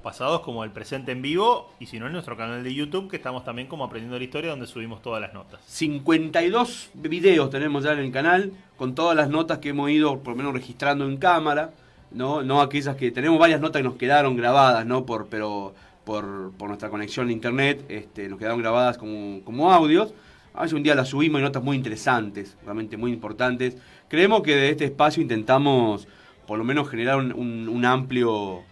pasados como el presente en vivo, y si no en nuestro canal de YouTube, que estamos también como Aprendiendo la Historia, donde subimos todas las notas. 52 videos tenemos ya en el canal, con todas las notas que hemos ido por lo menos registrando en cámara, no aquellas que tenemos varias notas que nos quedaron grabadas, ¿no? Pero por nuestra conexión a internet, nos quedaron grabadas como audios. A veces un día las subimos y notas muy interesantes, realmente muy importantes. Creemos que de este espacio intentamos por lo menos generar un amplio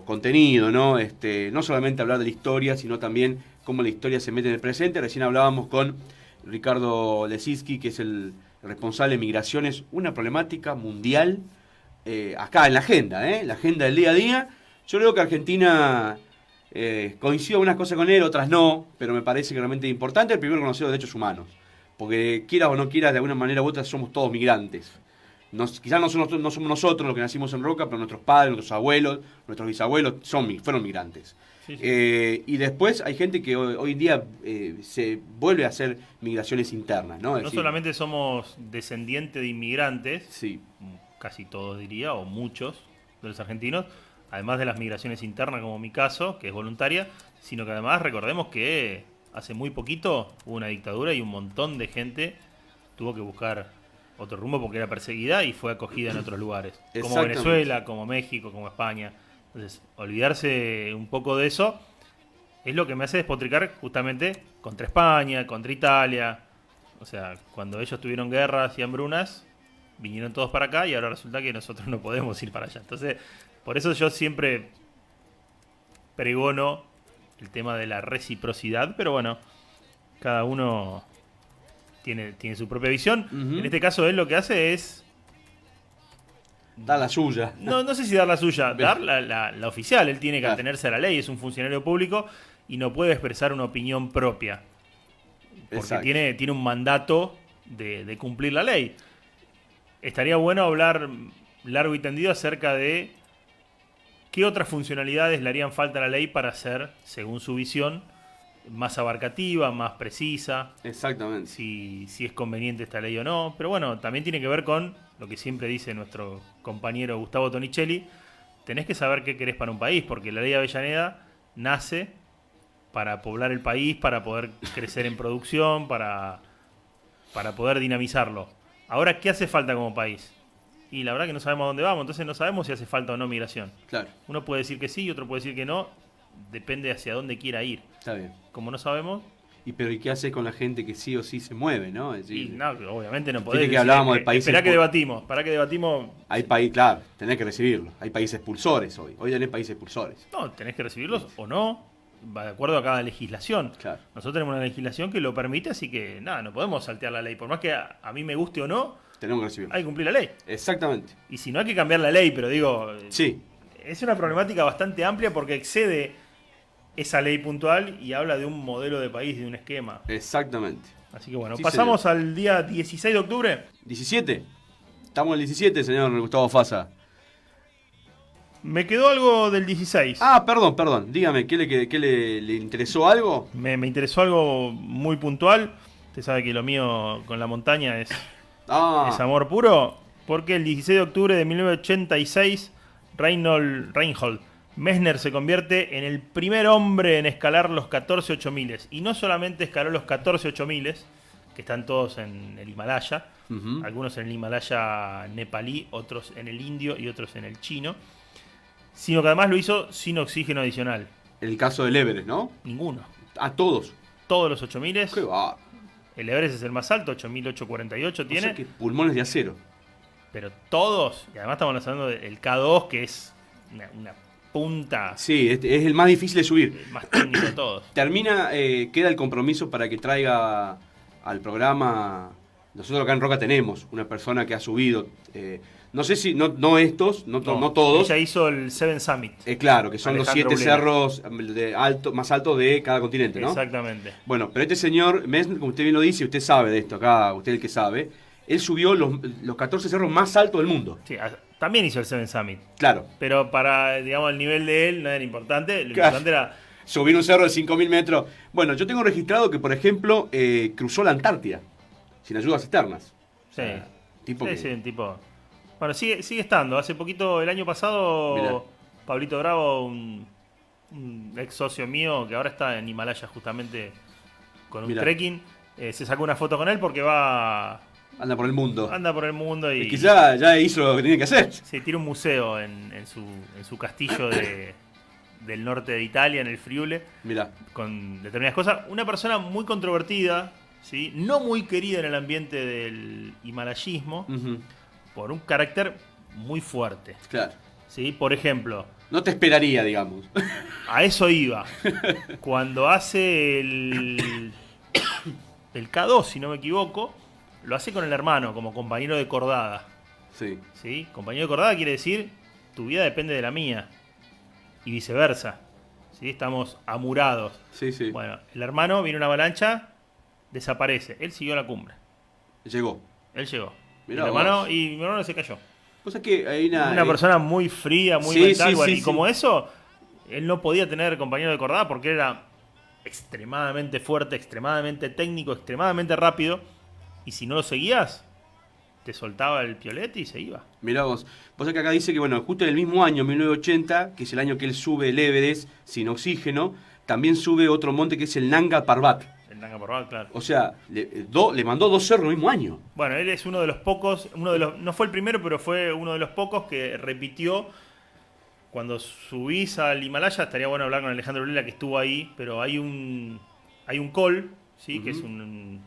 contenido, ¿no? No solamente hablar de la historia, sino también cómo la historia se mete en el presente. Recién hablábamos con Ricardo Lesinski, que es el responsable de migraciones, una problemática mundial acá en la agenda, la agenda del día a día. Yo creo que Argentina coincido unas cosas con él, otras no, pero me parece que realmente es importante el primero conocer los derechos humanos, porque quieras o no quieras, de alguna manera u otra somos todos migrantes. Quizás no somos nosotros los que nacimos en Roca, pero nuestros padres, nuestros abuelos, nuestros bisabuelos fueron migrantes. Sí. Y después hay gente que hoy en día se vuelve a hacer migraciones internas, ¿no? No solamente somos descendientes de inmigrantes, sí, casi todos diría, o muchos de los argentinos, además de las migraciones internas como mi caso, que es voluntaria, sino que además recordemos que hace muy poquito hubo una dictadura y un montón de gente tuvo que buscar otro rumbo porque era perseguida y fue acogida en otros lugares, como Venezuela, como México, como España. Entonces, olvidarse un poco de eso es lo que me hace despotricar justamente contra España, contra Italia. O sea, cuando ellos tuvieron guerras y hambrunas, vinieron todos para acá y ahora resulta que nosotros no podemos ir para allá. Entonces, por eso yo siempre pregono el tema de la reciprocidad, pero bueno, cada uno tiene su propia visión. En este caso él lo que hace es dar la suya. No sé si dar la suya, dar la oficial. Él tiene que atenerse a la ley, es un funcionario público y no puede expresar una opinión propia. Porque tiene un mandato de cumplir la ley. Estaría bueno hablar largo y tendido acerca de qué otras funcionalidades le harían falta a la ley para ser, según su visión, más abarcativa, más precisa. Exactamente. Si es conveniente esta ley o no. Pero bueno, también tiene que ver con lo que siempre dice nuestro compañero Gustavo Tonichelli. Tenés que saber qué querés para un país, porque la ley Avellaneda nace para poblar el país, para poder crecer en producción, para poder dinamizarlo. Ahora, ¿qué hace falta como país? Y la verdad que no sabemos a dónde vamos, entonces no sabemos si hace falta o no migración. Claro. Uno puede decir que sí y otro puede decir que no. Depende hacia dónde quiera ir. Está bien. Como no sabemos... ¿Y qué hace con la gente que sí o sí se mueve, no? Es decir, y no, obviamente no podés decir, que hablábamos de países... Esperá que debatimos... Hay país, claro, tenés que recibirlo. Hay países expulsores hoy. Hoy tenés países expulsores. No, tenés que recibirlos o no, va de acuerdo a cada legislación. Claro. Nosotros tenemos una legislación que lo permite, así que nada, no podemos saltear la ley. Por más que a mí me guste o no, tenemos que recibirlo. Hay que cumplir la ley. Exactamente. Y si no, hay que cambiar la ley, pero digo... Sí. Es una problemática bastante amplia porque excede esa ley puntual y habla de un modelo de país, de un esquema. Exactamente. Así que bueno, sí, pasamos señor. al día 16 de octubre. 17. Estamos en el 17, señor Gustavo Fasa. Me quedó algo del 16. Ah, perdón. Dígame, ¿qué le interesó algo? Me interesó algo muy puntual. Usted sabe que lo mío con la montaña es amor puro. Porque el 16 de octubre de 1986, Reinhold Messner se convierte en el primer hombre en escalar los 14 8000. Y no solamente escaló los 14 8000, que están todos en el Himalaya. Algunos en el Himalaya nepalí, otros en el indio y otros en el chino. Sino que además lo hizo sin oxígeno adicional. El caso del Everest, ¿no? Ninguno. A todos. Todos los 8000. Qué va. El Everest es el más alto, 8848 tiene. O sea que pulmones de acero. Pero todos, y además estamos hablando del K2, que es una punta. Sí, es el más difícil de subir. El más técnico de todos. Queda el compromiso para que traiga al programa. Nosotros acá en Roca tenemos una persona que ha subido. No sé si, no estos, no todos. Ella hizo el Seven Summit. Claro, que son Alejandro los 7 cerros más altos de cada continente, ¿no? Exactamente. Bueno, pero este señor, Messner, como usted bien lo dice, usted sabe de esto acá, usted el que sabe, él subió los 14 cerros más altos del mundo. Sí, también hizo el Seven Summit. Claro. Pero para, digamos, el nivel de él no era importante. Lo importante era... subir un cerro de 5000 metros. Bueno, yo tengo registrado que, por ejemplo, cruzó la Antártida sin ayudas externas. Sí. Un tipo. Bueno, sigue estando. Hace poquito, el año pasado, Mirá. Pablito Bravo, un ex socio mío que ahora está en Himalaya justamente con un Mirá. trekking, se sacó una foto con él porque Anda por el mundo. anda por el mundo Y y quizá ya hizo lo que tenía que hacer. se tiene un museo en su castillo del norte de Italia, en el Friuli, Mirá. con determinadas cosas. Una persona muy controvertida, ¿sí? No muy querida en el ambiente del himalayismo, Ujú. por un carácter muy fuerte. Claro. ¿Sí? Por ejemplo, No te esperaría, digamos. a eso iba. Cuando hace el K2, si no me equivoco, lo hace con el hermano, como compañero de cordada. Sí. ¿Sí? Compañero de cordada quiere decir, tu vida depende de la mía. Y viceversa. ¿Sí? Estamos amurados. Sí, sí. Bueno, el hermano viene una avalancha, desaparece. Él siguió la cumbre. Llegó. Él llegó. Mirá Mi hermano, vos. y mi hermano se cayó. Cosa que hay una Persona muy fría, muy Sí, mental. sí, Bueno, sí, y sí. como eso, él no podía tener compañero de cordada porque era extremadamente fuerte, extremadamente técnico, extremadamente rápido. Y si no lo seguías, te soltaba el piolete y se iba. Mirá vos. Vos sabés que acá dice que, bueno, justo en el mismo año, 1980, que es el año que él sube el Everest sin oxígeno, también sube otro monte que es el Nanga Parbat. El Nanga Parbat, claro. O sea, le mandó 2 cerros el mismo año. Bueno, él es uno de los pocos, no fue el primero, pero fue uno de los pocos que repitió. Cuando subís al Himalaya, estaría bueno hablar con Alejandro Lela, que estuvo ahí, pero hay un col, ¿sí? Que es un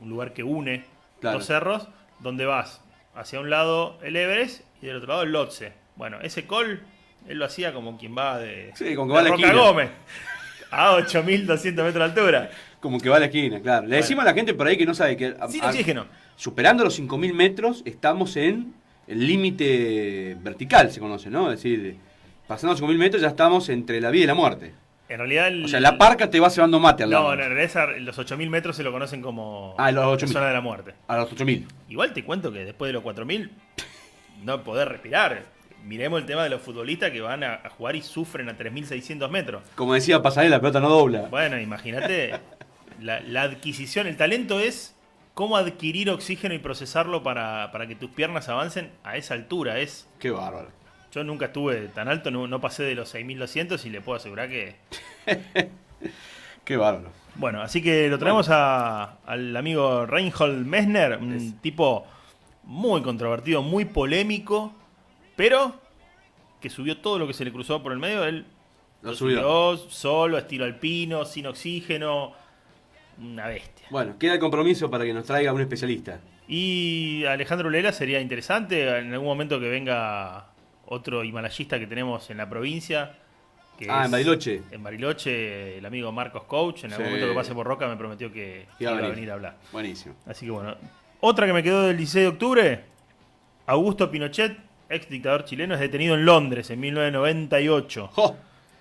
lugar que une Claro. dos cerros, donde vas hacia un lado el Everest y del otro lado el Lhotse. Bueno, ese col, él lo hacía como quien va de, Sí, como que de va a la Roca esquina. Gómez, a 8.200 metros de altura. Como que va a la esquina, claro. Le decimos a la gente por ahí que no sabe que... Sin oxígeno. Superando los 5.000 metros, estamos en el límite vertical, se conoce, ¿no? Es decir, pasando los 5.000 metros ya estamos entre la vida y la muerte. En realidad... O sea, la parca te va cebando mate al lado. No, en realidad los 8.000 metros se lo conocen como Ah, los la 8.000. zona de la muerte. A los 8.000. Igual te cuento que después de los 4.000 no podés respirar. Miremos el tema de los futbolistas que van a jugar y sufren a 3.600 metros. Como decía Pasarela, la pelota no dobla. Bueno, imagínate, la adquisición, el talento es cómo adquirir oxígeno y procesarlo para que tus piernas avancen a esa altura. Qué bárbaro. Yo nunca estuve tan alto, no pasé de los 6.200 y le puedo asegurar que... Qué bárbaro. Bueno, así que lo traemos al amigo Reinhold Messner, un tipo muy controvertido, muy polémico, pero que subió todo lo que se le cruzó por el medio. Él Lo subió. solo, estilo alpino, sin oxígeno, una bestia. Bueno, queda el compromiso para que nos traiga un especialista. Y Alejandro Lela sería interesante en algún momento que venga otro himalayista que tenemos en la provincia. Que En Bariloche. En Bariloche, el amigo Marcos Coach, en algún Sí. momento que pase por Roca me prometió que iba a venir a hablar. Buenísimo. Así que bueno. Otra que me quedó del 16 de octubre, Augusto Pinochet, ex dictador chileno, es detenido en Londres en 1998. ¡Jo!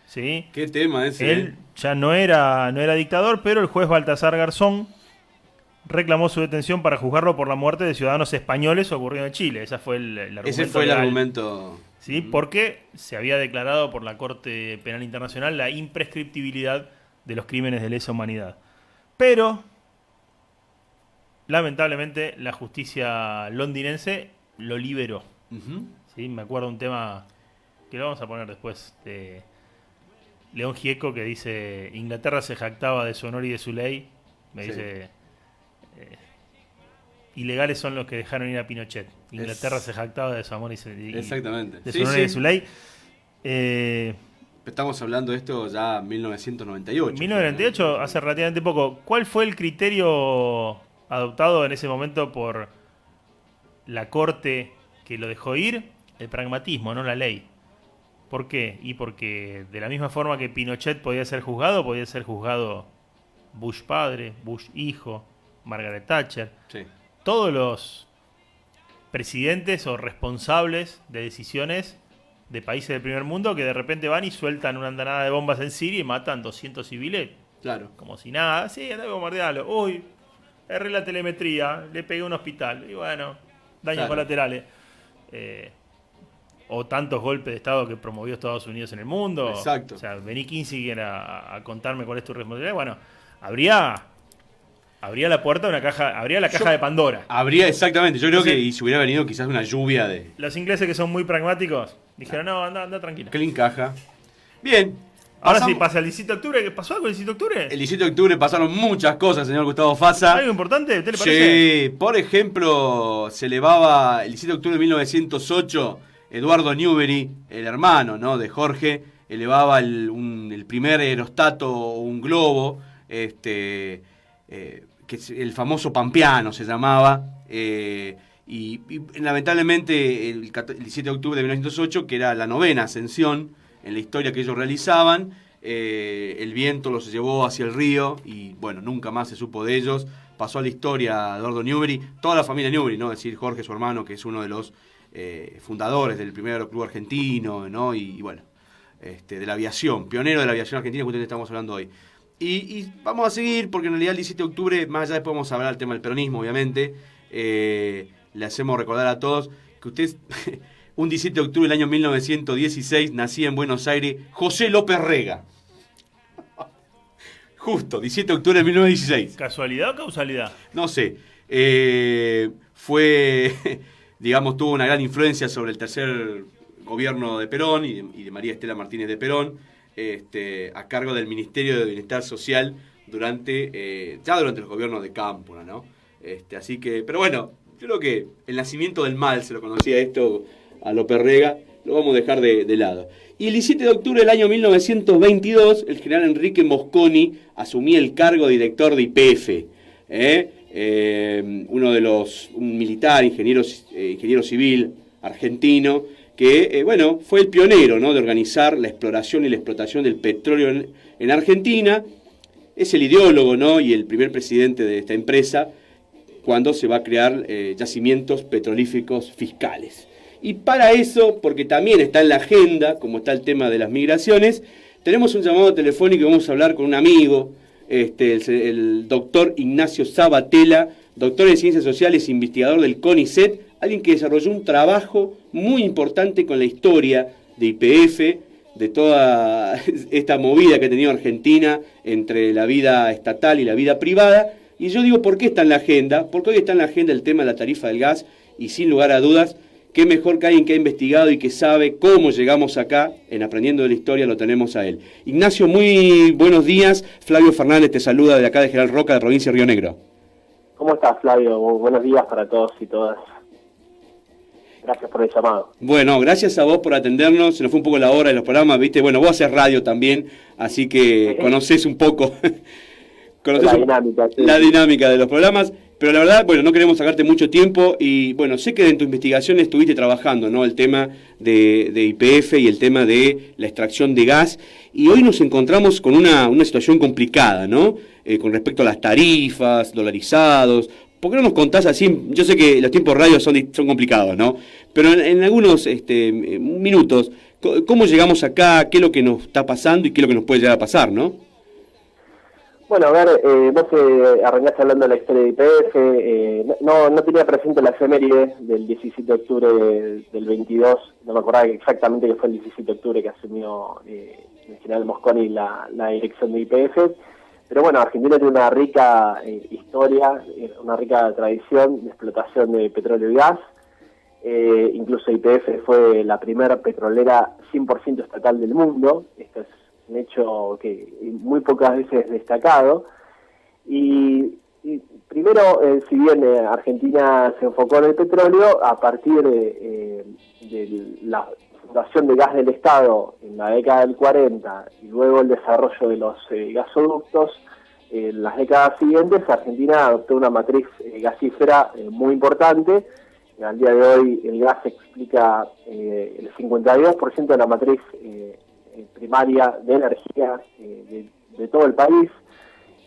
¿Sí? ¡Qué tema ese! Él ya no era dictador, pero el juez Baltasar Garzón reclamó su detención para juzgarlo por la muerte de ciudadanos españoles ocurrido en Chile. Ese fue el argumento. Ese fue el legal. argumento. ¿Sí? Porque se había declarado por la Corte Penal Internacional la imprescriptibilidad de los crímenes de lesa humanidad. Pero, lamentablemente, la justicia londinense lo liberó. Ujú. ¿Sí? Me acuerdo un tema que lo vamos a poner después de León Gieco que dice: Inglaterra se jactaba de su honor y de su ley. Me Sí. dice: ilegales son los que dejaron ir a Pinochet. Inglaterra se jactaba de su amor y Exactamente. de su Sí, honor y sí. de su ley. Estamos hablando de esto ya en 1998. 1998, hace relativamente poco. ¿Cuál fue el criterio adoptado en ese momento por la corte que lo dejó ir? El pragmatismo, no la ley. ¿Por qué? Y porque de la misma forma que Pinochet podía ser juzgado Bush padre, Bush hijo, Margaret Thatcher. Sí. Todos los presidentes o responsables de decisiones de países del primer mundo que de repente van y sueltan una andanada de bombas en Siria y matan 200 civiles Claro. como si nada. Sí, andá a bombardearlo. Uy, erré la telemetría, le pegué a un hospital. Y bueno, daños Claro. colaterales. O tantos golpes de Estado que promovió Estados Unidos en el mundo. Exacto. O sea, vení Kissinger a contarme cuál es tu responsabilidad. Bueno, habría Abría la puerta de una caja, abría la caja de Pandora. Habría, exactamente, yo creo Entonces, que y se hubiera venido quizás una lluvia de... Los ingleses que son muy pragmáticos dijeron, no, anda tranquilo. Clean caja. Bien. Ahora pasamos- sí, pasa el 17 de octubre. ¿Qué pasó algo el 17 de octubre? El 17 de octubre pasaron muchas cosas, señor Gustavo Fasa. ¿Algo importante? ¿Usted le parece? Sí, por ejemplo, se elevaba el 17 de octubre de 1908, Eduardo Newbery, el hermano, ¿no?, de Jorge, elevaba el primer aerostato, un globo, que el famoso Pampeano se llamaba, y lamentablemente el 17 de octubre de 1908, que era la 9ª ascensión en la historia que ellos realizaban, el viento los llevó hacia el río y bueno, nunca más se supo de ellos. Pasó a la historia Eduardo Newbery, toda la familia Newbery, ¿no? Es decir, Jorge, su hermano, que es uno de los fundadores del primer aeroclub argentino, ¿no? Y bueno, de la aviación, pionero de la aviación argentina, justamente estamos hablando hoy. Y vamos a seguir, porque en realidad el 17 de octubre, más allá después vamos a hablar del tema del peronismo, obviamente, le hacemos recordar a todos que usted, un 17 de octubre del año 1916, nacía en Buenos Aires José López Rega. Justo, 17 de octubre de 1916. ¿Casualidad o causalidad? No sé, fue, digamos, tuvo una gran influencia sobre el tercer gobierno de Perón y de María Estela Martínez de Perón, a cargo del Ministerio de Bienestar Social durante los gobiernos de Cámpora, ¿no? Así que, pero bueno, yo creo que el nacimiento del mal, se lo conocía esto a López Rega, lo vamos a dejar de lado. Y el 17 de octubre del año 1922, el general Enrique Mosconi asumía el cargo de director de YPF. Un militar, ingeniero civil argentino, que fue el pionero, ¿no?, de organizar la exploración y la explotación del petróleo en Argentina. Es el ideólogo, ¿no?, y el primer presidente de esta empresa cuando se va a crear yacimientos petrolíferos fiscales. Y para eso, porque también está en la agenda, como está el tema de las migraciones, tenemos un llamado telefónico y vamos a hablar con un amigo, el doctor Ignacio Sabatella, doctor en Ciencias Sociales, investigador del CONICET, alguien que desarrolló un trabajo muy importante con la historia de YPF, de toda esta movida que ha tenido Argentina entre la vida estatal y la vida privada. Y yo digo, ¿por qué está en la agenda? Porque hoy está en la agenda el tema de la tarifa del gas y sin lugar a dudas, qué mejor que alguien que ha investigado y que sabe cómo llegamos acá, en Aprendiendo de la Historia lo tenemos a él. Ignacio, muy buenos días. Flavio Fernández te saluda de acá de General Roca, de la provincia de Río Negro. ¿Cómo estás, Flavio? Buenos días para todos y todas. Gracias por el llamado. Bueno, gracias a vos por atendernos. Se nos fue un poco la hora de los programas, ¿viste? Bueno, vos haces radio también, así que conocés un poco la dinámica de los programas. Pero la verdad, no queremos sacarte mucho tiempo y, sé que en tu investigación estuviste trabajando, ¿no?, el tema de YPF y el tema de la extracción de gas. Y hoy nos encontramos con una situación complicada, ¿no?, con respecto a las tarifas, dolarizados. ¿Por qué no nos contás así? Yo sé que los tiempos radio son complicados, ¿no? Pero en algunos minutos, ¿cómo llegamos acá? ¿Qué es lo que nos está pasando y qué es lo que nos puede llegar a pasar, no? Bueno, a ver, vos arrancaste hablando de la historia de YPF, no tenía presente la efeméride del 17 de octubre del 22, no me acordaba exactamente que fue el 17 de octubre que asumió el general Mosconi la dirección de YPF, pero bueno, Argentina tiene una rica historia, una rica tradición de explotación de petróleo y gas, incluso YPF fue la primera petrolera 100% estatal del mundo, esto es un hecho que muy pocas veces destacado. Y primero, si bien Argentina se enfocó en el petróleo, a partir de la fundación de gas del Estado en la década del 40 y luego el desarrollo de los gasoductos, en las décadas siguientes Argentina adoptó una matriz gasífera muy importante. Al día de hoy el gas explica el 52% de la matriz primaria de energía de todo el país.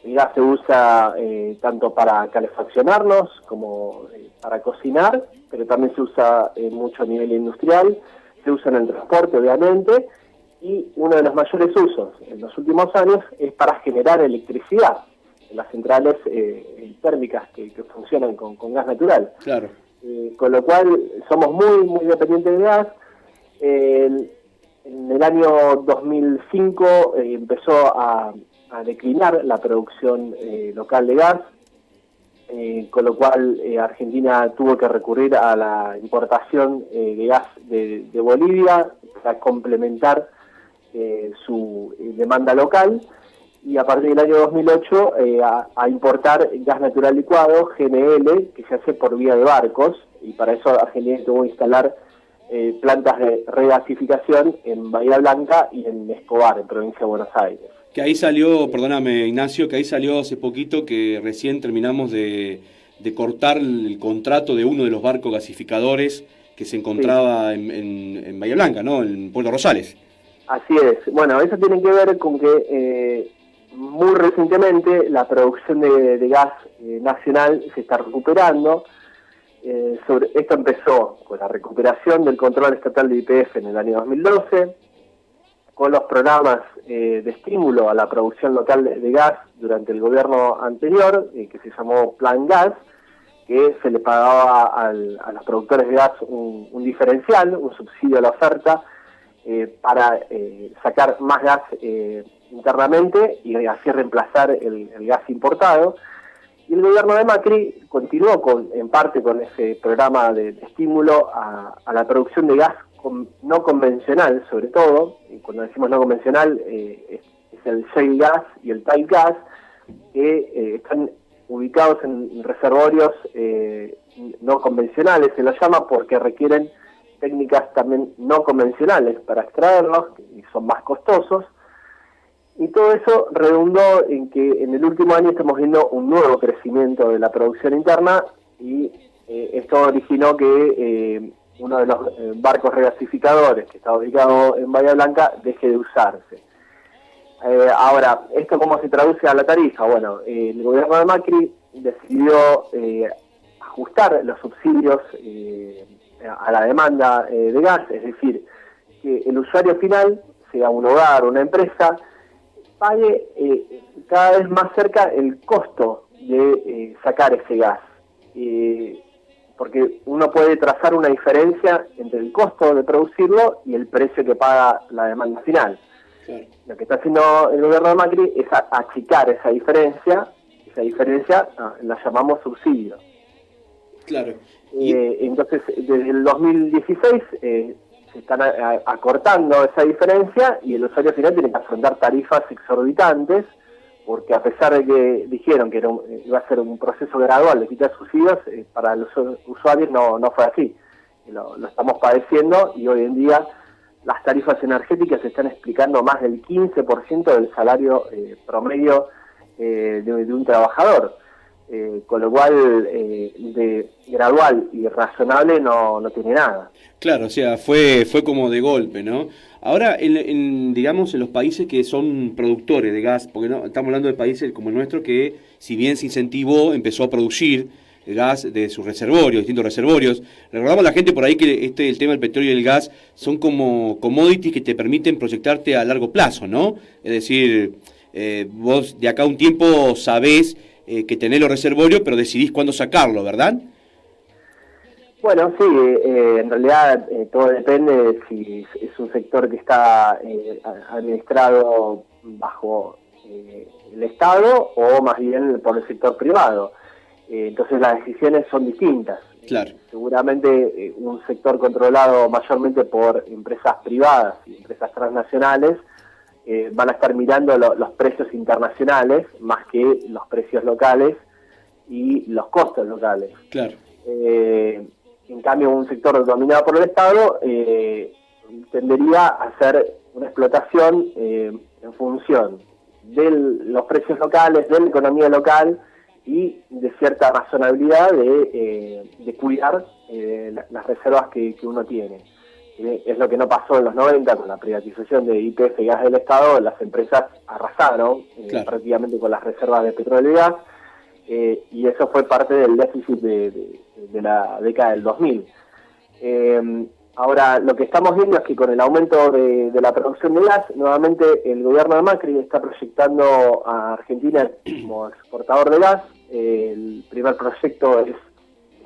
El gas se usa tanto para calefaccionarnos como para cocinar, pero también se usa mucho a nivel industrial, se usa en el transporte obviamente, y uno de los mayores usos en los últimos años es para generar electricidad en las centrales térmicas que funcionan con gas natural. Claro. Con lo cual somos muy dependientes de gas. En el año 2005 empezó a declinar la producción local de gas. con lo cual Argentina tuvo que recurrir a la importación de gas de Bolivia para complementar su demanda local, y a partir del año 2008 a importar gas natural licuado, GNL, que se hace por vía de barcos, y para eso Argentina tuvo que instalar plantas de regasificación en Bahía Blanca y en Escobar, en provincia de Buenos Aires. Que ahí salió, perdóname Ignacio, que ahí salió hace poquito que recién terminamos de cortar el contrato de uno de los barcos gasificadores que se encontraba en Bahía Blanca, ¿no? En Puerto Rosales. Así es. Bueno, eso tiene que ver con que muy recientemente la producción de gas nacional se está recuperando. Esto empezó con la recuperación del control estatal de YPF en el año 2012, con los programas de estímulo a la producción local de gas durante el gobierno anterior, que se llamó Plan Gas, que se le pagaba a los productores de gas un diferencial, un subsidio a la oferta, para sacar más gas internamente y así reemplazar el gas importado. Y el gobierno de Macri continuó en parte con ese programa de estímulo a la producción de gas no convencional, sobre todo. Y cuando decimos no convencional, es el shale gas y el tight gas, que están ubicados en reservorios no convencionales, se los llama, porque requieren técnicas también no convencionales para extraerlos y son más costosos. Y todo eso redundó en que en el último año estamos viendo un nuevo crecimiento de la producción interna, y esto originó que uno de los barcos regasificadores que está ubicado en Bahía Blanca deje de usarse. Ahora, ¿esto cómo se traduce a la tarifa? Bueno, el gobierno de Macri decidió ajustar los subsidios a la demanda de gas, es decir, que el usuario final, sea un hogar o una empresa, pague cada vez más cerca el costo de sacar ese gas. Porque uno puede trazar una diferencia entre el costo de producirlo y el precio que paga la demanda final. Claro. Lo que está haciendo el gobierno de Macri es achicar esa diferencia la llamamos subsidio. Claro. Entonces, desde el 2016 se están acortando esa diferencia, y el usuario final tiene que afrontar tarifas exorbitantes, porque a pesar de que dijeron que iba a ser un proceso gradual de quitar subsidios, para los usuarios no fue así. Lo estamos padeciendo, y hoy en día las tarifas energéticas se están explicando más del 15% del salario promedio de un trabajador. Con lo cual de gradual y razonable no tiene nada. Claro, o sea, fue como de golpe, ¿no? Ahora, digamos, en los países que son productores de gas, porque no estamos hablando de países como el nuestro, que si bien se incentivó, empezó a producir gas de sus reservorios, distintos reservorios. Recordamos a la gente por ahí que el tema del petróleo y el gas son como commodities que te permiten proyectarte a largo plazo, ¿no? Es decir, vos de acá a un tiempo sabés que tenés los reservorios, pero decidís cuándo sacarlo, ¿verdad? Bueno, sí, en realidad todo depende de si es un sector que está administrado bajo el Estado o más bien por el sector privado. Entonces las decisiones son distintas. Claro. Seguramente un sector controlado mayormente por empresas privadas y empresas transnacionales van a estar mirando los precios internacionales más que los precios locales y los costos locales. Claro. En cambio, un sector dominado por el Estado tendería a hacer una explotación en función de los precios locales, de la economía local y de cierta razonabilidad de cuidar las reservas que uno tiene. Es lo que no pasó en los 90 con la privatización de YPF Gas del Estado. Las empresas arrasaron prácticamente con las reservas de petróleo y gas, y eso fue parte del déficit de la década del 2000. Ahora, lo que estamos viendo es que con el aumento de la producción de gas, nuevamente el gobierno de Macri está proyectando a Argentina como exportador de gas. El primer proyecto es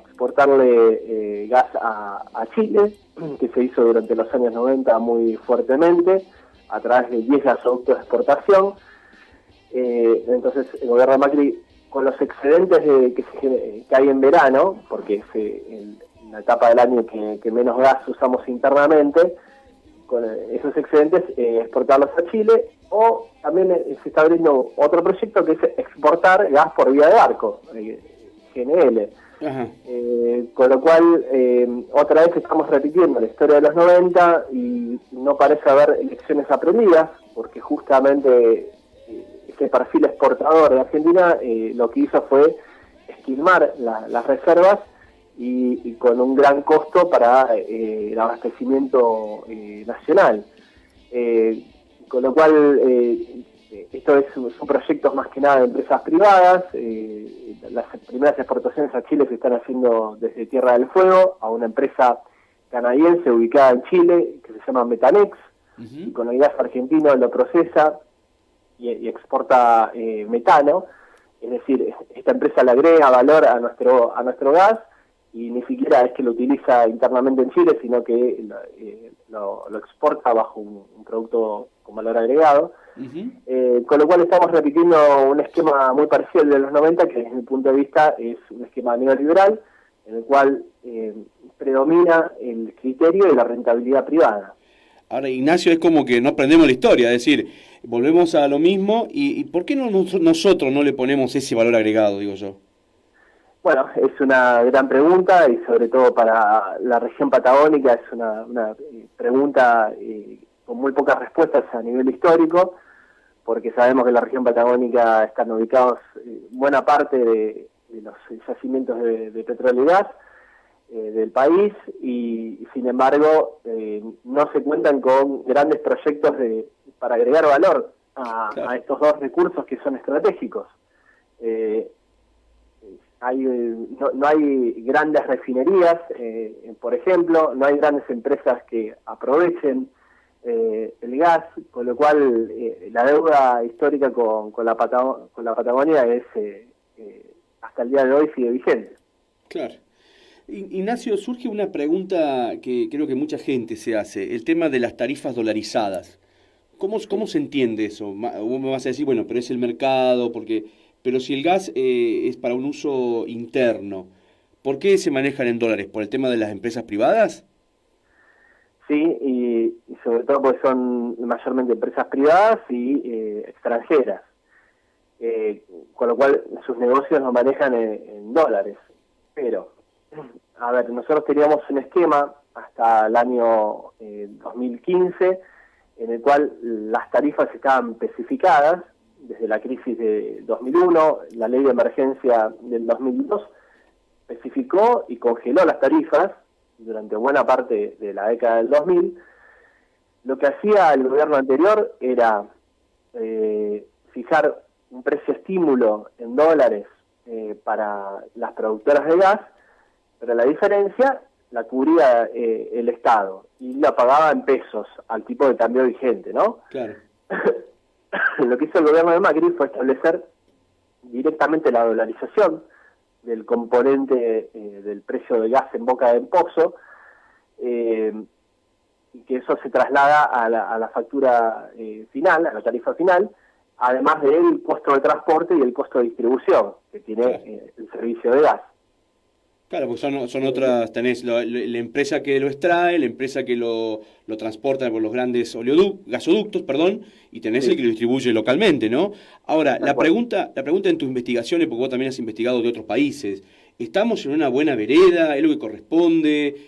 exportarle gas a Chile, que se hizo durante los años 90 muy fuertemente, a través de 10 gasoductos de exportación. Entonces el gobierno de Macri con los excedentes que hay en verano, porque es la etapa del año que menos gas usamos internamente, con esos excedentes exportarlos a Chile, o también se está abriendo otro proyecto que es exportar gas por vía de barco, GNL. Con lo cual, otra vez estamos repitiendo la historia de los 90 y no parece haber lecciones aprendidas, porque justamente ese perfil exportador de Argentina lo que hizo fue esquilmar las reservas y con un gran costo para el abastecimiento nacional. Con lo cual, esto son proyectos más que nada de empresas privadas. Las primeras exportaciones a Chile se están haciendo desde Tierra del Fuego a una empresa canadiense ubicada en Chile que se llama Metanex, y con el gas argentino lo procesa y exporta metano. Es decir, esta empresa le agrega valor a nuestro gas, y ni siquiera es que lo utiliza internamente en Chile, sino que lo exporta bajo un producto con valor agregado. Con lo cual estamos repitiendo un esquema muy parecido al de los 90, que desde mi punto de vista es un esquema neoliberal, en el cual predomina el criterio de la rentabilidad privada. Ahora, Ignacio, es como que no aprendemos la historia, es decir, volvemos a lo mismo, y ¿por qué nosotros no le ponemos ese valor agregado, digo yo? Bueno, es una gran pregunta, y sobre todo para la región patagónica es una pregunta con muy pocas respuestas a nivel histórico, porque sabemos que en la región patagónica están ubicados buena parte de los yacimientos de petróleo y gas del país, y sin embargo no se cuentan con grandes proyectos para agregar valor a estos dos recursos que son estratégicos. No hay grandes refinerías, por ejemplo, no hay grandes empresas que aprovechen el gas, con lo cual la deuda histórica con la Patagonia es hasta el día de hoy sigue vigente. Claro. Ignacio, surge una pregunta que creo que mucha gente se hace, el tema de las tarifas dolarizadas. ¿Cómo se entiende eso? Vos me vas a decir, bueno, pero es el mercado, pero si el gas es para un uso interno, ¿por qué se manejan en dólares? ¿Por el tema de las empresas privadas? Sí, y sobre todo porque son mayormente empresas privadas y extranjeras, con lo cual sus negocios los manejan en dólares. Pero, a ver, nosotros teníamos un esquema hasta el año 2015 en el cual las tarifas estaban especificadas desde la crisis de 2001, la ley de emergencia del 2002 especificó y congeló las tarifas durante buena parte de la década del 2000. Lo que hacía el gobierno anterior era fijar un precio estímulo en dólares para las productoras de gas, pero la diferencia la cubría el Estado y la pagaba en pesos al tipo de cambio vigente, ¿no? Claro. Lo que hizo el gobierno de Macri fue establecer directamente la dolarización del componente del precio de gas en boca del pozo, y que eso se traslada a la factura final, a la tarifa final, además del costo de transporte y el costo de distribución que tiene el servicio de gas. Claro, porque son otras, tenés la empresa que lo extrae, la empresa que lo transporta por los grandes gasoductos, y tenés el que lo distribuye localmente, ¿no? Ahora, la pregunta en tus investigaciones, porque vos también has investigado de otros países, ¿estamos en una buena vereda? ¿Es lo que corresponde?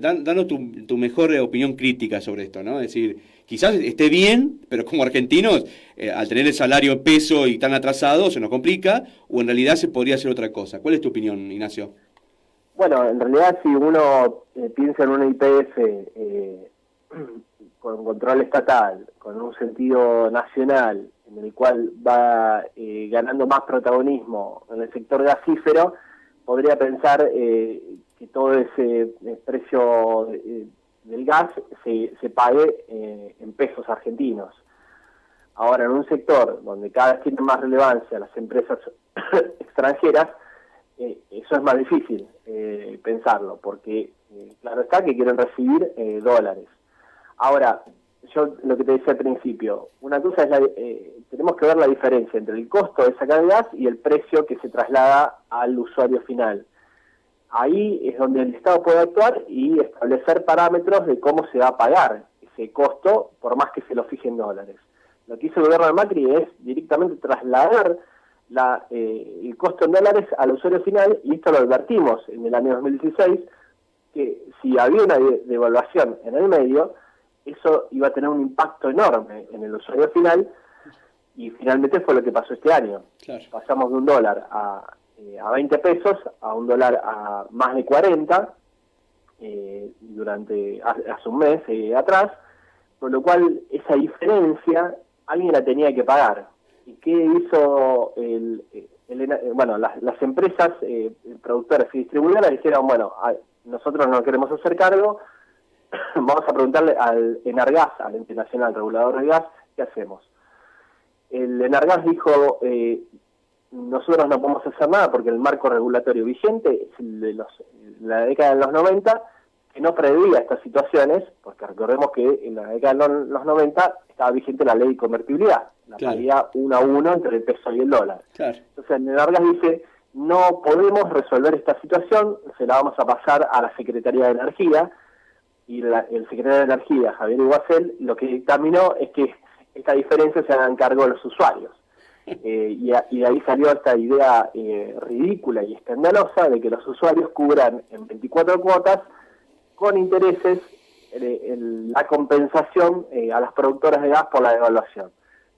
Danos tu mejor opinión crítica sobre esto, ¿no? Es decir, quizás esté bien, pero como argentinos, al tener el salario en peso y tan atrasado, se nos complica, o en realidad se podría hacer otra cosa. ¿Cuál es tu opinión, Ignacio? Bueno, en realidad si uno piensa en una YPF con control estatal, con un sentido nacional, en el cual va ganando más protagonismo en el sector gasífero, podría pensar que todo ese precio del gas se pague en pesos argentinos. Ahora, en un sector donde cada vez tienen más relevancia las empresas extranjeras, eso es más difícil pensarlo, porque claro está que quieren recibir dólares. Ahora, yo lo que te decía al principio, una cosa es tenemos que ver la diferencia entre el costo de sacar el gas y el precio que se traslada al usuario final. Ahí es donde el Estado puede actuar y establecer parámetros de cómo se va a pagar ese costo, por más que se lo fije en dólares. Lo que hizo el gobierno de Macri es directamente trasladar el costo en dólares al usuario final, y esto lo advertimos en el año 2016, que si había una devaluación en el medio, eso iba a tener un impacto enorme en el usuario final, y finalmente fue lo que pasó este año. Claro. Pasamos de $1 a 20 pesos, a $1 a más de 40, hace un mes atrás, con lo cual esa diferencia alguien la tenía que pagar. ¿Y qué hizo las empresas productoras y distribuidoras? Dijeron, bueno, nosotros no queremos hacer cargo, vamos a preguntarle al Enargas, al Ente Nacional Regulador de Gas, ¿qué hacemos? El Enargas dijo, nosotros no podemos hacer nada porque el marco regulatorio vigente es el de la década de los 90, que no preveía estas situaciones, porque recordemos que en la década de los 90 estaba vigente la ley de convertibilidad, la paridad 1 a 1 entre el peso y el dólar. Claro. Entonces el Enargas dice, no podemos resolver esta situación, se la vamos a pasar a la Secretaría de Energía, y el secretario de Energía, Javier Iguacel, lo que dictaminó es que esta diferencia se hagan cargo de los usuarios. Y de ahí salió esta idea ridícula y escandalosa de que los usuarios cubran en 24 cuotas con intereses la compensación a las productoras de gas por la devaluación.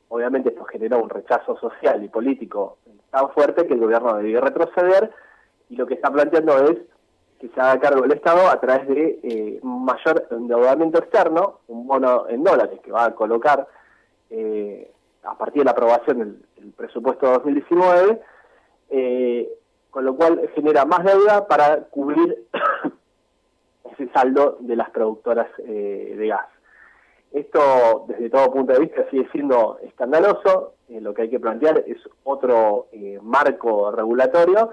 Obviamente esto generó un rechazo social y político tan fuerte que el gobierno debió retroceder, y lo que está planteando es que se haga cargo el Estado a través de un mayor endeudamiento externo, un bono en dólares que va a colocar a partir de la aprobación del presupuesto 2019, con lo cual genera más deuda para cubrir ese saldo de las productoras de gas. Esto, desde todo punto de vista, sigue siendo escandaloso. Lo que hay que plantear es otro marco regulatorio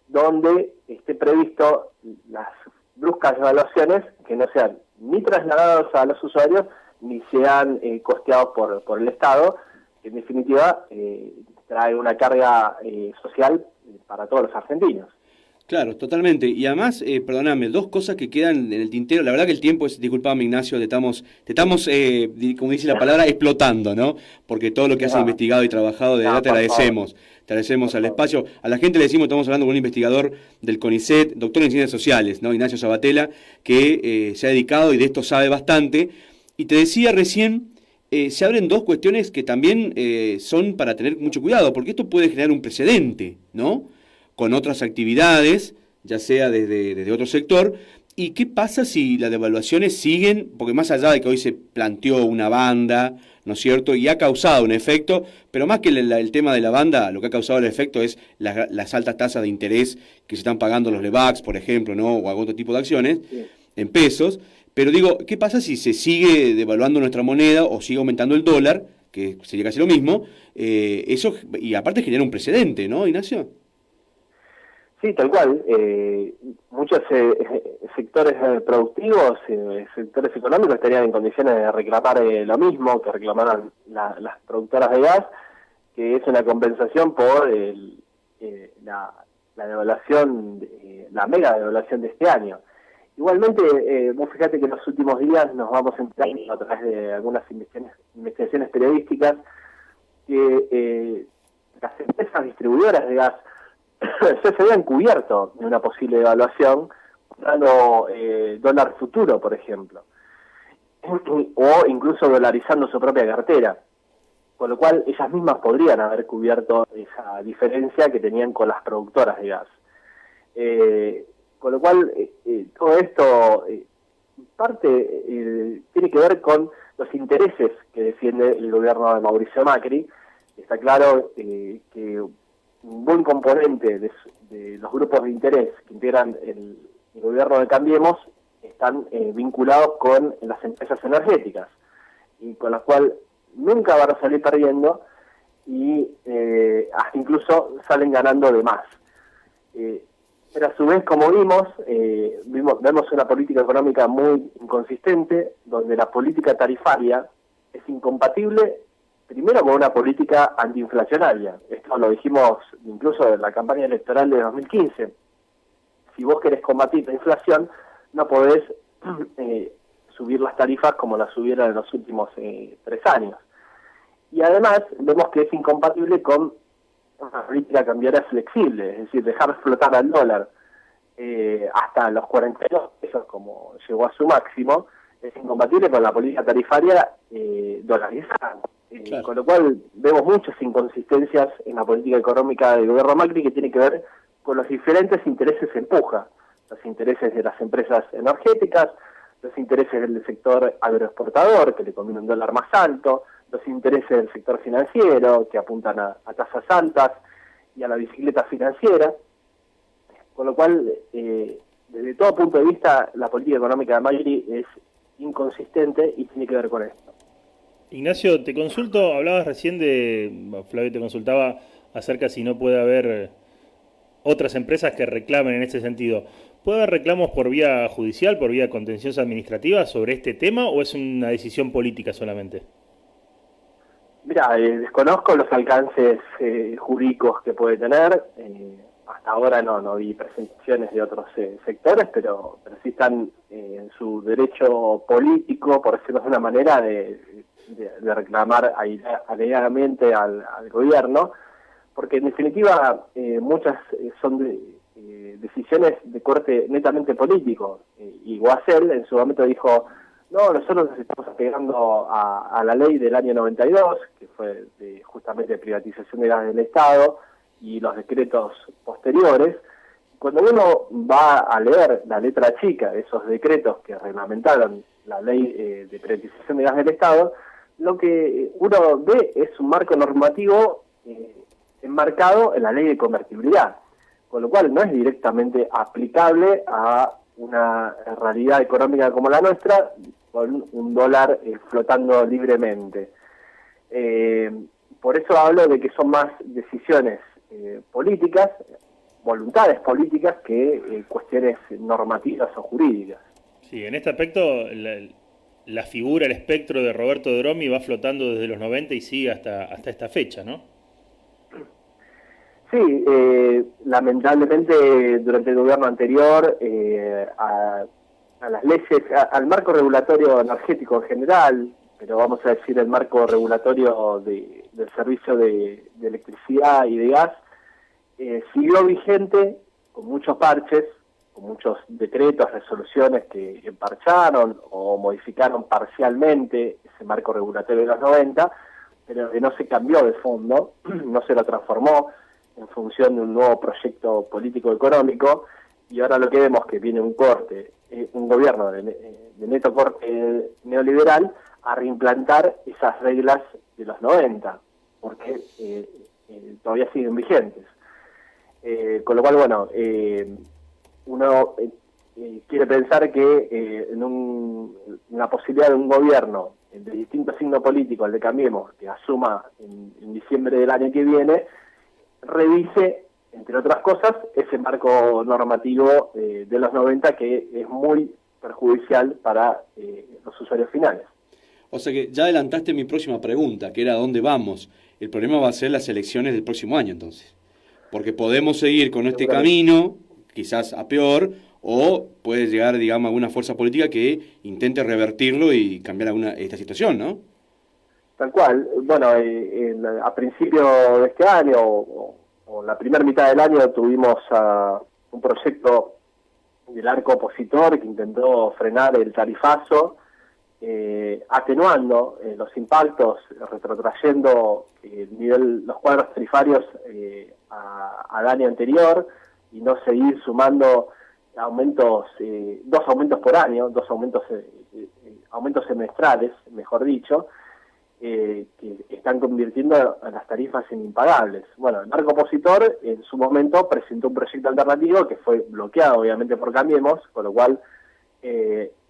donde esté previsto las bruscas devaluaciones que no sean ni trasladados a los usuarios ni sean costeados por el Estado, que en definitiva trae una carga social para todos los argentinos. Claro, totalmente. Y además, perdóname, dos cosas que quedan en el tintero. La verdad que el tiempo es, disculpame Ignacio, te estamos como dice la palabra, explotando, ¿no? Porque todo lo que has investigado y trabajado, de verdad te agradecemos. Te agradecemos al espacio. A la gente le decimos, estamos hablando con un investigador del CONICET, doctor en Ciencias Sociales, ¿no? Ignacio Sabatella, que se ha dedicado y de esto sabe bastante. Y te decía recién, se abren dos cuestiones que también son para tener mucho cuidado, porque esto puede generar un precedente, ¿no? Con otras actividades, ya sea desde otro sector. ¿Y qué pasa si las devaluaciones siguen? Porque más allá de que hoy se planteó una banda, ¿no es cierto? Y ha causado un efecto, pero más que el tema de la banda, lo que ha causado el efecto es las altas tasas de interés que se están pagando los LEVAX, por ejemplo, ¿no? O algún otro tipo de acciones, en pesos. Pero digo, ¿qué pasa si se sigue devaluando nuestra moneda o sigue aumentando el dólar, que sería casi lo mismo? Eso, y aparte genera un precedente, ¿no, Ignacio? Sí, tal cual. Muchos sectores productivos, sectores económicos estarían en condiciones de reclamar lo mismo que reclamaron las productoras de gas, que es una compensación por la devaluación, la mega devaluación de este año. Igualmente, vos fíjate que en los últimos días nos vamos enterando a través de algunas investigaciones periodísticas que las empresas distribuidoras de gas ya se habían cubierto de una posible devaluación dando dólar futuro, por ejemplo, o incluso dolarizando su propia cartera, con lo cual ellas mismas podrían haber cubierto esa diferencia que tenían con las productoras de gas. Con lo cual, todo esto parte tiene que ver con los intereses que defiende el gobierno de Mauricio Macri. Está claro que un buen componente de los grupos de interés que integran el gobierno de Cambiemos están vinculados con las empresas energéticas, y con las cuales nunca van a salir perdiendo, y hasta incluso salen ganando de más. Pero a su vez, como vemos una política económica muy inconsistente, donde la política tarifaria es incompatible primero con una política antiinflacionaria. Esto lo dijimos incluso en la campaña electoral de 2015. Si vos querés combatir la inflación, no podés subir las tarifas como las subieron en los últimos 3 años. Y además vemos que es incompatible con una política cambiaria flexible, es decir, dejar flotar al dólar hasta los 42 pesos como llegó a su máximo, es incompatible con la política tarifaria dolarizada. Claro. Con lo cual vemos muchas inconsistencias en la política económica del gobierno Macri que tiene que ver con los diferentes intereses que empuja, los intereses de las empresas energéticas, los intereses del sector agroexportador, que le conviene un dólar más alto, los intereses del sector financiero, que apuntan a tasas altas, y a la bicicleta financiera, con lo cual, desde todo punto de vista, la política económica de Macri es inconsistente y tiene que ver con esto. Ignacio, te consulto, hablabas recién Flavio te consultaba acerca si no puede haber otras empresas que reclamen en este sentido. ¿Puede haber reclamos por vía judicial, por vía contenciosa administrativa sobre este tema o es una decisión política solamente? Mira, desconozco los alcances jurídicos que puede tener. Hasta ahora no vi presentaciones de otros sectores, pero sí están en su derecho político, por decirlo de una manera, de reclamar alegadamente al gobierno, porque en definitiva muchas son decisiones de corte netamente político. Y Guasel en su momento dijo, no, nosotros nos estamos apegando a la ley del año 92, que fue justamente de privatización de gas del Estado, y los decretos posteriores. Cuando uno va a leer la letra chica de esos decretos que reglamentaron la ley de privatización de gas del Estado, lo que uno ve es un marco normativo enmarcado en la ley de convertibilidad, con lo cual no es directamente aplicable a una realidad económica como la nuestra, con un dólar flotando libremente. Por eso hablo de que son más decisiones políticas, voluntades políticas, que cuestiones normativas o jurídicas. Sí, en este aspecto la figura, el espectro de Roberto De Dromi va flotando desde los 90 y sigue hasta esta fecha, ¿no? Sí, lamentablemente durante el gobierno anterior a las leyes, al marco regulatorio energético en general, pero vamos a decir el marco regulatorio del servicio de electricidad y de gas, siguió vigente con muchos parches, con muchos decretos, resoluciones que emparcharon o modificaron parcialmente ese marco regulatorio de los 90, pero que no se cambió de fondo, no se lo transformó en función de un nuevo proyecto político-económico, y ahora lo que vemos es que viene un gobierno de neto corte neoliberal a reimplantar esas reglas de los 90, porque todavía siguen vigentes. Con lo cual, bueno, uno quiere pensar que en la posibilidad de un gobierno de distinto signo político, el de Cambiemos, que asuma en diciembre del año que viene, revise, entre otras cosas, ese marco normativo de los 90 que es muy perjudicial para los usuarios finales. O sea que ya adelantaste mi próxima pregunta, que era ¿dónde vamos? El problema va a ser las elecciones del próximo año, entonces. Porque podemos seguir con este camino, quizás a peor, o puede llegar, digamos, alguna fuerza política que intente revertirlo y cambiar esta situación, ¿no? Tal cual. Bueno, a principio de este año, o la primera mitad del año, tuvimos un proyecto del arco opositor que intentó frenar el tarifazo, atenuando los impactos, retrotrayendo los cuadros tarifarios al año anterior y no seguir sumando aumentos, 2 aumentos por año, aumentos semestrales, mejor dicho, que están convirtiendo a las tarifas en impagables. Bueno, el marco opositor en su momento presentó un proyecto alternativo que fue bloqueado obviamente por Cambiemos, con lo cual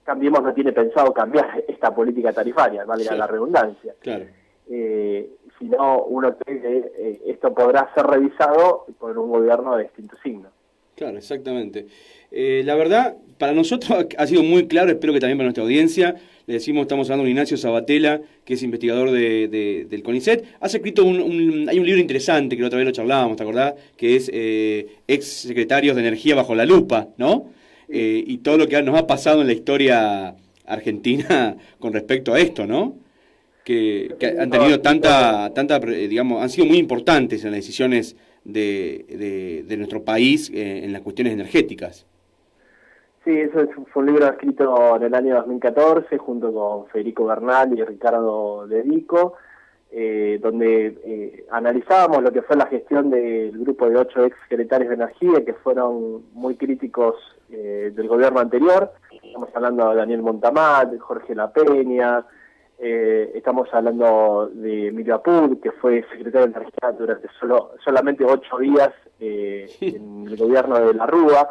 Cambiemos no tiene pensado cambiar esta política tarifaria, valga la redundancia. Claro. Sino uno cree que esto podrá ser revisado por un gobierno de distinto signo. Claro, exactamente. La verdad, para nosotros ha sido muy claro, espero que también para nuestra audiencia. Le decimos, estamos hablando de Ignacio Sabatella, que es investigador del CONICET. Has escrito hay un libro interesante, que la otra vez lo charlábamos, ¿te acordás? Que es Ex Secretarios de Energía bajo la lupa, ¿no? Y todo lo que nos ha pasado en la historia argentina con respecto a esto, ¿no? Que han tenido digamos, han sido muy importantes en las decisiones de nuestro país en las cuestiones energéticas. Sí, fue un libro escrito en el año 2014 junto con Federico Bernal y Ricardo De Vico, donde analizábamos lo que fue la gestión del grupo de 8 ex secretarios de energía que fueron muy críticos del gobierno anterior. Estamos hablando de Daniel Montamar, de Jorge La Peña, estamos hablando de Emilio Apud, que fue secretario de Energía durante solamente 8 días en el gobierno de la Rúa.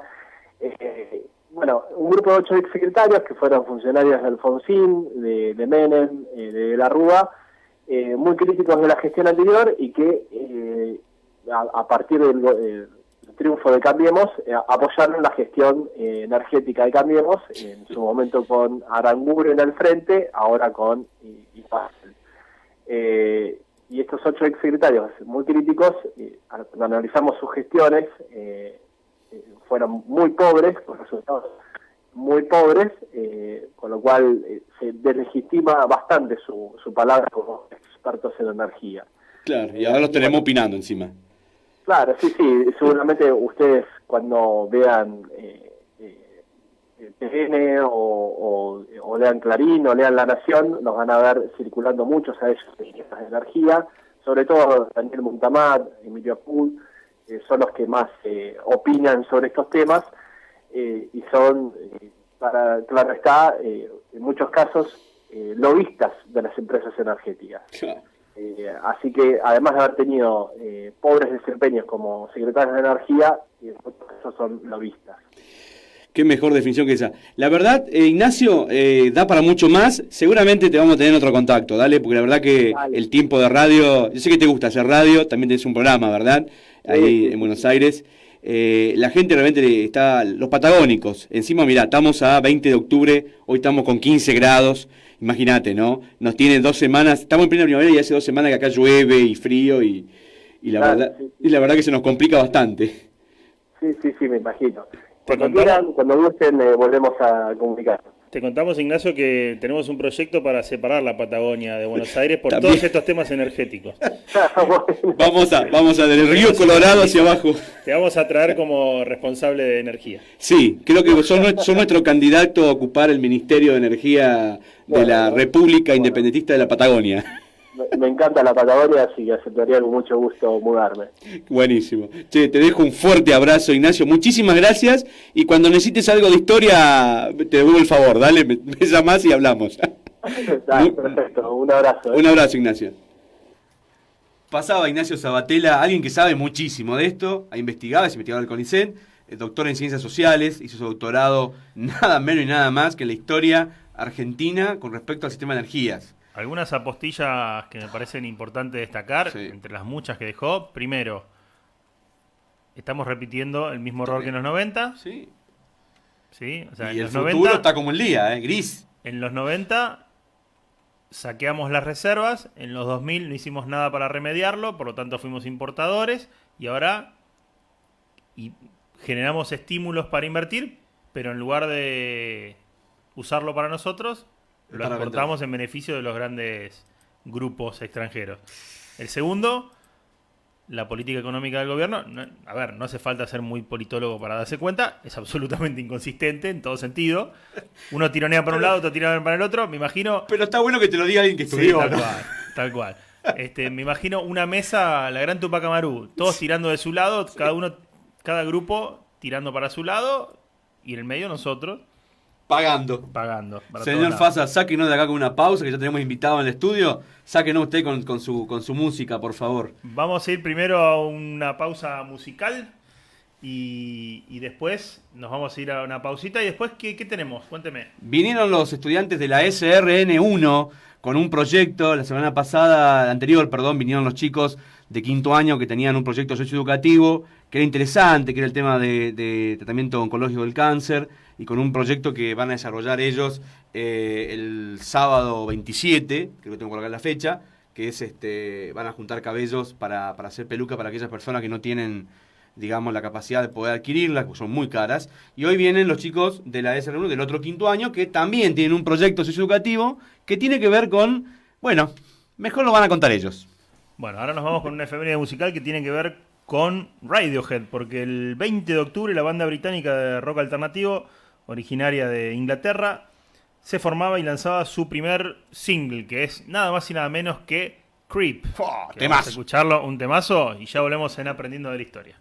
Bueno, un grupo de 8 exsecretarios que fueron funcionarios de Alfonsín, de Menem, de la Rúa, muy críticos de la gestión anterior y que a partir del triunfo de Cambiemos apoyaron la gestión energética de Cambiemos, en su momento con Aranguren al frente, ahora con Ipagel. Y estos 8 exsecretarios muy críticos, cuando analizamos sus gestiones, fueron muy pobres, con resultados muy pobres, con lo cual se deslegitima bastante su palabra como expertos en energía. Claro, y ahora los tenemos opinando encima. Claro, sí, seguramente ustedes cuando vean TN o lean Clarín o lean La Nación, los van a ver circulando muchos a ellos de energía, sobre todo Daniel Montamar, Emilio Apud, son los que más opinan sobre estos temas y son, claro está, en muchos casos lobistas de las empresas energéticas. Así que además de haber tenido pobres desempeños como secretarios de energía, en muchos casos son lobistas. Qué mejor definición que esa. La verdad, Ignacio, da para mucho más. Seguramente te vamos a tener en otro contacto, dale, porque la verdad que el tiempo de radio, yo sé que te gusta hacer radio, también tenés un programa, ¿verdad? Ahí en Buenos Aires. La gente realmente está, los patagónicos, encima mirá, estamos a 20 de octubre, hoy estamos con 15 grados, imagínate, ¿no? Nos tiene 2 semanas, estamos en plena primavera y hace 2 semanas que acá llueve y frío y la verdad que se nos complica bastante. Sí, me imagino. Cuando gusten, volvemos a comunicar. Te contamos, Ignacio, que tenemos un proyecto para separar la Patagonia de Buenos Aires por todos estos temas energéticos. Vamos a del río Colorado hacia abajo. Te vamos a traer como responsable de energía. Sí, creo que son nuestro candidato a ocupar el Ministerio de Energía de la República Independentista de la Patagonia. Me encanta la Patagonia, así que aceptaría con mucho gusto mudarme. Buenísimo. Che, te dejo un fuerte abrazo, Ignacio. Muchísimas gracias. Y cuando necesites algo de historia, te devuelvo el favor. Dale, me llamás y hablamos. Dale, perfecto. Un abrazo. Un abrazo, Ignacio. Pasaba Ignacio Sabatella, alguien que sabe muchísimo de esto. Ha investigado, es investigador del CONICET, doctor en Ciencias Sociales. Hizo su doctorado nada menos y nada más que en la historia argentina con respecto al sistema de energías. Algunas apostillas que me parecen importantes destacar, entre las muchas que dejó. Primero, estamos repitiendo el mismo error que en los 90. Sí. O sea, y en el los futuro 90, está como el día, gris. En los 90 saqueamos las reservas, en los 2000 no hicimos nada para remediarlo, por lo tanto fuimos importadores y ahora generamos estímulos para invertir, pero en lugar de usarlo para nosotros, lo exportamos en beneficio de los grandes grupos extranjeros. El segundo, la política económica del gobierno. No hace falta ser muy politólogo para darse cuenta, es absolutamente inconsistente en todo sentido. Uno tironea para un lado, otro tironea para el otro, me imagino... Pero está bueno que te lo diga alguien que estudió, sí, ¿no? Tal cual. Me imagino una mesa, la Gran Tupac Amaru, todos tirando de su lado, cada grupo tirando para su lado, y en el medio nosotros... Pagando. Señor Fasa, sáquenos de acá con una pausa, que ya tenemos invitado en el estudio. Sáquenos usted con su música, por favor. Vamos a ir primero a una pausa musical y después nos vamos a ir a una pausita. Y después, ¿qué tenemos? Cuénteme. Vinieron los estudiantes de la SRN1 con un proyecto. La semana pasada, la anterior, perdón, vinieron los chicos de quinto año que tenían un proyecto socioeducativo que era interesante, que era el tema de tratamiento oncológico del cáncer, y con un proyecto que van a desarrollar ellos el sábado 27, creo que tengo que colocar la fecha, que es van a juntar cabellos para hacer peluca para aquellas personas que no tienen, digamos, la capacidad de poder adquirirlas, porque son muy caras. Y hoy vienen los chicos de la SR1 del otro quinto año, que también tienen un proyecto socioeducativo que tiene que ver con, bueno, mejor lo van a contar ellos. Bueno, ahora nos vamos con una efeméride musical que tiene que ver con Radiohead, porque el 20 de octubre la banda británica de rock alternativo, originaria de Inglaterra, se formaba y lanzaba su primer single, que es nada más y nada menos que Creep. ¡Fua! Que Temazo. vamos a escucharlo, un temazo, y ya volvemos en Aprendiendo de la Historia.